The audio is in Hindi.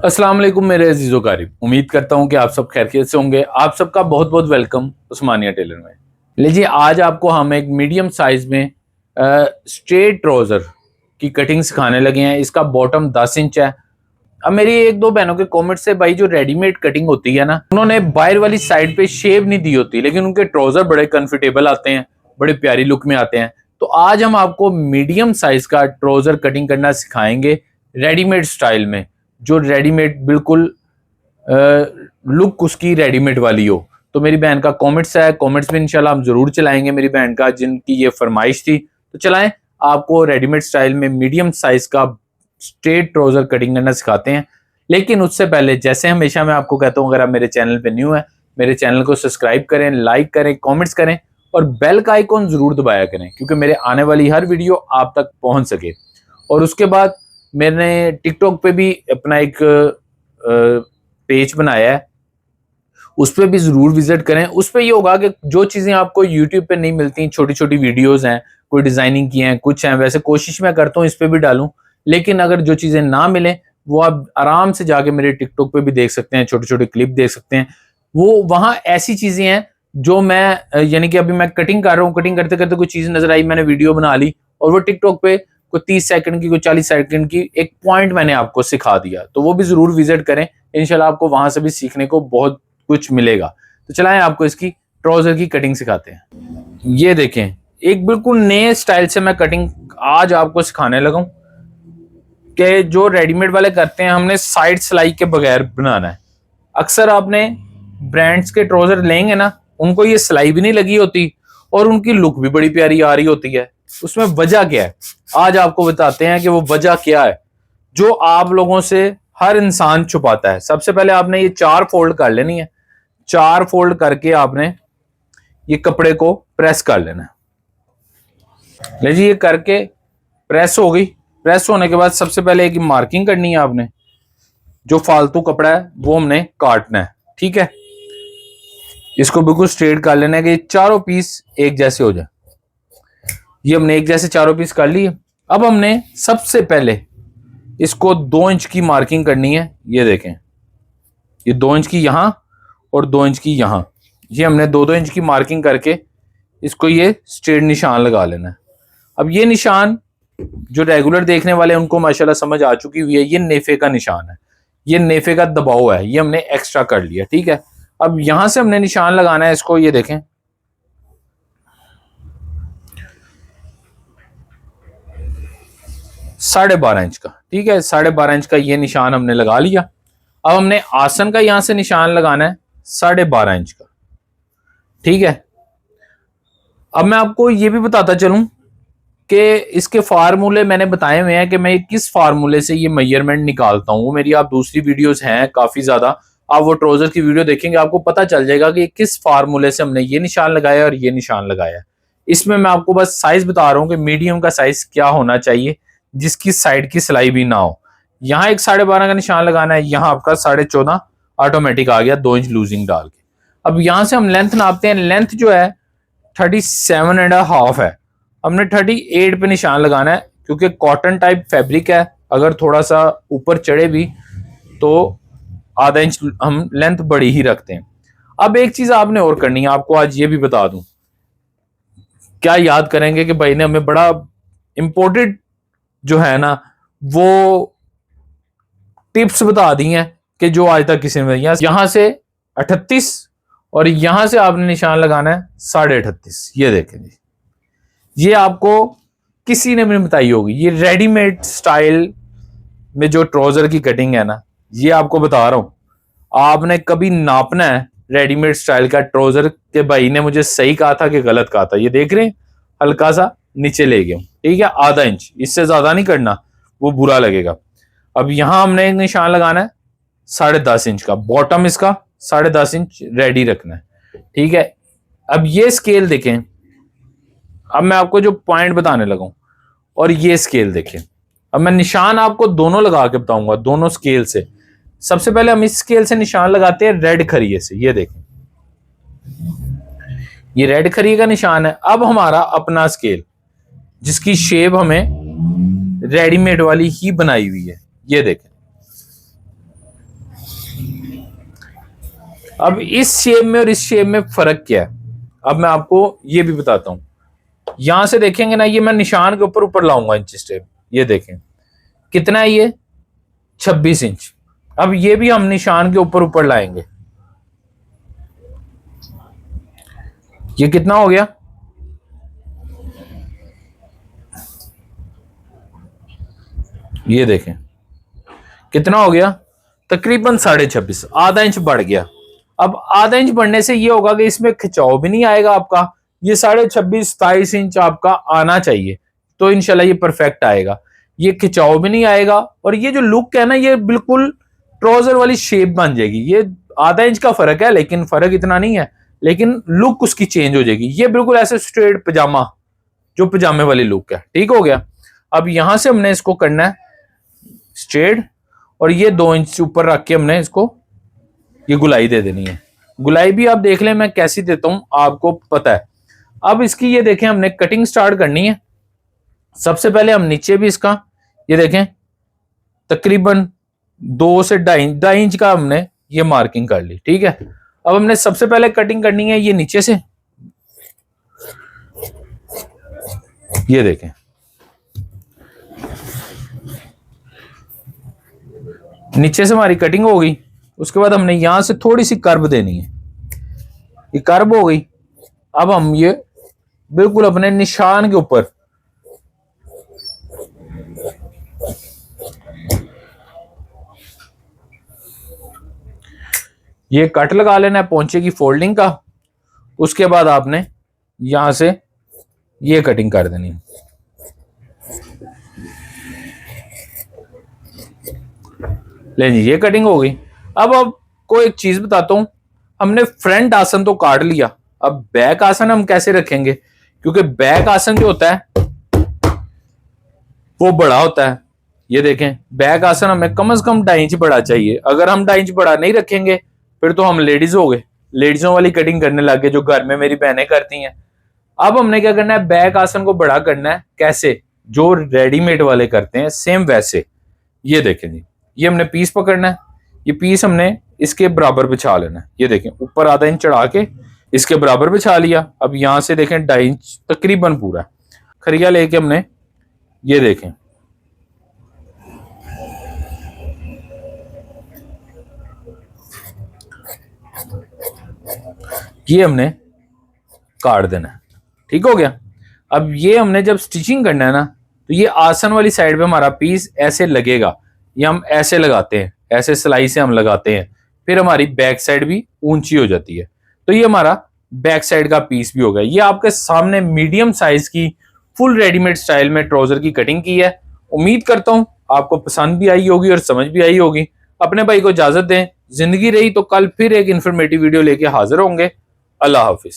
अस्सलाम वालेकुम मेरे अजीज़ो कारिब, उम्मीद करता हूँ कि आप सब खैरियत से होंगे। आप सबका बहुत बहुत वेलकम उस्मानिया टेलर में। लीजिए, आज आपको हम एक मीडियम साइज़ में स्ट्रेट ट्राउज़र की कटिंग सिखाने लगे हैं। इसका बॉटम 10 इंच है। अब मेरी एक दो बहनों के कमेंट से, भाई जो रेडीमेड कटिंग होती है ना, उन्होंने बाहर वाली साइड पे शेप नहीं दी होती, लेकिन उनके ट्राउज़र बड़े कंफर्टेबल आते हैं, बड़े प्यारी लुक में आते हैं। तो आज हम आपको मीडियम साइज़ का ट्राउज़र कटिंग करना सिखाएंगे रेडीमेड स्टाइल में, जो रेडीमेड बिल्कुल लुक उसकी रेडीमेड वाली हो। तो मेरी बहन का कमेंट्स है, कमेंट्स में इंशाल्लाह हम जरूर चलाएंगे मेरी बहन का, जिनकी ये फरमाइश थी। तो चलाएं, आपको रेडीमेड स्टाइल में मीडियम साइज का स्ट्रेट ट्राउजर कटिंग करना सिखाते हैं। लेकिन उससे पहले, जैसे हमेशा मैं आपको कहता हूँ, अगर आप मेरे चैनल पे न्यू है, मेरे चैनल को सब्सक्राइब करें, लाइक करें, कॉमेंट्स करें और बेल का आइकॉन जरूर दबाया करें, क्योंकि मेरे आने वाली हर वीडियो आप तक पहुंच सके। और उसके बाद मैंने टिकटॉक पे भी अपना एक पेज बनाया है, उस पर भी जरूर विजिट करें। उस पर ये होगा कि जो चीज़ें आपको यूट्यूब पे नहीं मिलती, छोटी छोटी वीडियोस हैं, कोई डिज़ाइनिंग की हैं, कुछ हैं, वैसे कोशिश मैं करता हूँ इस पर भी डालूं। लेकिन अगर जो चीज़ें ना मिलें, वो आप आराम से जाके मेरे टिकटॉक पे भी देख सकते हैं, छोटे छोटे क्लिप देख सकते हैं। वो वहाँ ऐसी चीज़ें हैं जो मैं यानी कि अभी मैं कटिंग कर रहा हूँ, कटिंग करते करते कोई चीज़ नजर आई, मैंने वीडियो बना ली और वो टिकटॉक पे कोई 30 सेकंड की, कोई 40 सेकंड की एक पॉइंट मैंने आपको सिखा दिया। तो वो भी जरूर विजिट करें, इंशाल्लाह आपको वहां से भी सीखने को बहुत कुछ मिलेगा। तो चलाएं, आपको इसकी ट्राउजर की कटिंग सिखाते हैं। ये देखें, एक बिल्कुल नए स्टाइल से मैं कटिंग आज आपको सिखाने लगा हूं कि जो रेडीमेड वाले करते हैं, हमने साइड सिलाई के बगैर बनाना है। अक्सर आपने ब्रांड्स के ट्राउजर लेंगे ना, उनको ये सिलाई भी नहीं लगी होती और उनकी लुक भी बड़ी प्यारी आ रही होती है। उसमें वजह क्या है, आज आपको बताते हैं कि वो वजह क्या है जो आप लोगों से हर इंसान छुपाता है। सबसे पहले आपने ये 4 फोल्ड कर लेनी है। 4 फोल्ड करके आपने ये कपड़े को प्रेस कर लेना है। लीजिए, ये करके प्रेस हो गई। प्रेस होने के बाद सबसे पहले एक मार्किंग करनी है आपने। जो फालतू कपड़ा है वो हमने काटना है, ठीक है। इसको बिल्कुल स्ट्रेट कर लेना है कि चारों पीस एक जैसे हो जाए। ये हमने एक जैसे चारों पीस कर लिए। अब हमने सबसे पहले इसको 2 इंच की मार्किंग करनी है। ये देखें, ये 2 इंच की यहां और 2 इंच की यहां। ये हमने 2-2 इंच की मार्किंग करके इसको ये स्ट्रेट निशान लगा लेना है। अब ये निशान जो रेगुलर देखने वाले हैं उनको माशाल्लाह समझ आ चुकी हुई है, ये नेफे का निशान है, ये नेफे का दबाव है, ये हमने एक्स्ट्रा कर लिया, ठीक है। अब यहां से हमने निशान लगाना है इसको, ये देखें, 12.5 इंच का, ठीक है। 12.5 इंच का ये निशान हमने लगा लिया। अब हमने आसन का यहां से निशान लगाना है 12.5 इंच का, ठीक है। अब मैं आपको ये भी बताता चलूं कि इसके फार्मूले मैंने बताए हुए हैं कि मैं किस फार्मूले से ये मेजरमेंट निकालता हूं। वो मेरी आप दूसरी वीडियोस हैं काफी ज्यादा, आप वो ट्राउजर की वीडियो देखेंगे, आपको पता चल जाएगा कि किस फार्मूले से हमने ये निशान लगाया और ये निशान लगाया। इसमें मैं आपको बस साइज बता रहा हूँ कि मीडियम का साइज क्या होना चाहिए, जिसकी साइड की सिलाई भी ना हो। यहाँ एक 12.5 का निशान लगाना है, यहाँ आपका 14.5 ऑटोमेटिक आ गया 2 इंच लूजिंग डाल के। अब यहां से हम लेंथ नापते हैं। लेंथ जो है 37.5 है। हमने 38 पे निशान लगाना है, क्योंकि कॉटन टाइप फैब्रिक है, अगर थोड़ा सा ऊपर चढ़े भी तो आधा इंच हम लेंथ बड़ी ही रखते हैं। अब एक चीज आपने और करनी है, आपको आज ये भी बता दूं। क्या याद करेंगे कि भाई ने हमें बड़ा इंपॉर्टेंट जो है ना वो टिप्स बता दी हैं कि जो आज तक किसी ने, यहां से 38 और यहां से आपने निशान लगाना है 38.5। ये देखें जी, ये आपको किसी ने भी नहीं बताई होगी। ये रेडीमेड स्टाइल में जो ट्राउजर की कटिंग है ना, ये आपको बता रहा हूं। आपने कभी नापना है रेडीमेड स्टाइल का ट्राउजर के भाई ने मुझे सही कहा था कि गलत कहा था। ये देख रहे हैं, हल्का सा नीचे ले गया, ठीक है, आधा इंच, इससे ज्यादा नहीं करना, वो बुरा लगेगा। अब यहां हमने एक निशान लगाना है 10.5 इंच का, बॉटम इसका 10.5 इंच रेडी रखना है, ठीक है। अब ये स्केल देखें, अब मैं आपको जो पॉइंट बताने लगा और ये स्केल देखें। अब मैं निशान आपको दोनों लगा के बताऊंगा, दोनों स्केल से। सबसे पहले हम इस स्केल से निशान लगाते हैं रेड खरिये से। ये देखें, ये रेड खरिये का निशान है। अब हमारा अपना स्केल, जिसकी शेप हमें रेडीमेड वाली ही बनाई हुई है, ये देखें, अब इस शेप में और इस शेप में फर्क क्या है, अब मैं आपको ये भी बताता हूं। यहां से देखेंगे ना, ये मैं निशान के ऊपर ऊपर लाऊंगा इंच टेप, ये देखें कितना है ये 26 इंच। अब ये भी हम निशान के ऊपर ऊपर लाएंगे, ये कितना हो गया, ये देखें कितना हो गया, तकरीबन 26.5, आधा इंच बढ़ गया। अब आधा इंच बढ़ने से ये होगा कि इसमें खिंचाव भी नहीं आएगा आपका, ये 26.5-27 इंच आपका आना चाहिए, तो इंशाल्लाह ये परफेक्ट आएगा। ये खिंचाव भी नहीं आएगा और ये जो लुक है ना, ये बिल्कुल ट्राउजर वाली शेप बन जाएगी। ये आधा इंच का फर्क है, लेकिन फर्क इतना नहीं है, लेकिन लुक उसकी चेंज हो जाएगी। ये बिल्कुल ऐसे स्ट्रेट पजामा, जो पजामे वाली लुक है, ठीक हो गया। अब यहां से हमने इसको करना है स्ट्रेट, और ये 2 इंच ऊपर रख के हमने इसको ये गुलाई दे देनी है। गुलाई भी आप देख लें मैं कैसी देता हूं, आपको पता है। अब इसकी ये देखें हमने कटिंग स्टार्ट करनी है। सबसे पहले हम नीचे भी इसका ये देखें तकरीबन 2 से 2.5 इंच का हमने ये मार्किंग कर ली, ठीक है। अब हमने सबसे पहले कटिंग करनी है ये नीचे से, ये देखें नीचे से हमारी कटिंग हो गई। उसके बाद हमने यहां से थोड़ी सी कर्व देनी है, ये कर्व हो गई। अब हम ये बिल्कुल अपने निशान के ऊपर ये कट लगा लेना है पोंचे की फोल्डिंग का। उसके बाद आपने यहां से ये कटिंग कर देनी है। ले जी ये कटिंग हो गई। अब आपको एक चीज बताता हूं, हमने फ्रंट आसन तो काट लिया, अब बैक आसन हम कैसे रखेंगे, क्योंकि बैक आसन जो होता है वो बड़ा होता है। ये देखें बैक आसन हमें कम से कम 2.5 इंच बड़ा चाहिए। अगर हम 2.5 इंच बड़ा नहीं रखेंगे फिर तो हम लेडीज हो गए, लेडीजों वाली कटिंग करने लग गए जो घर में मेरी बहनें करती हैं। अब हमने क्या करना है, बैक आसन को बड़ा करना है। कैसे, जो रेडीमेड वाले करते हैं सेम वैसे। ये देखें जी, ये हमने पीस पकड़ना है, ये पीस हमने इसके बराबर बिछा लेना है। ये देखें ऊपर आधा इंच चढ़ा के इसके बराबर बिछा लिया। अब यहां से देखें 2.5 इंच तकरीबन पूरा खरिया लेके हमने ये देखें ये हमने काट देना है, ठीक हो गया। अब ये हमने जब स्टिचिंग करना है ना, तो ये आसन वाली साइड पे हमारा पीस ऐसे लगेगा। ये हम ऐसे लगाते हैं, ऐसे सिलाई से हम लगाते हैं, फिर हमारी बैक साइड भी ऊंची हो जाती है। तो ये हमारा बैक साइड का पीस भी हो गया। ये आपके सामने मीडियम साइज की फुल रेडीमेड स्टाइल में ट्राउजर की कटिंग की है। उम्मीद करता हूं आपको पसंद भी आई होगी और समझ भी आई होगी। अपने भाई को इजाजत दें, जिंदगी रही तो कल फिर एक इंफॉर्मेटिव वीडियो लेके हाजिर होंगे। अल्लाह हाफिज।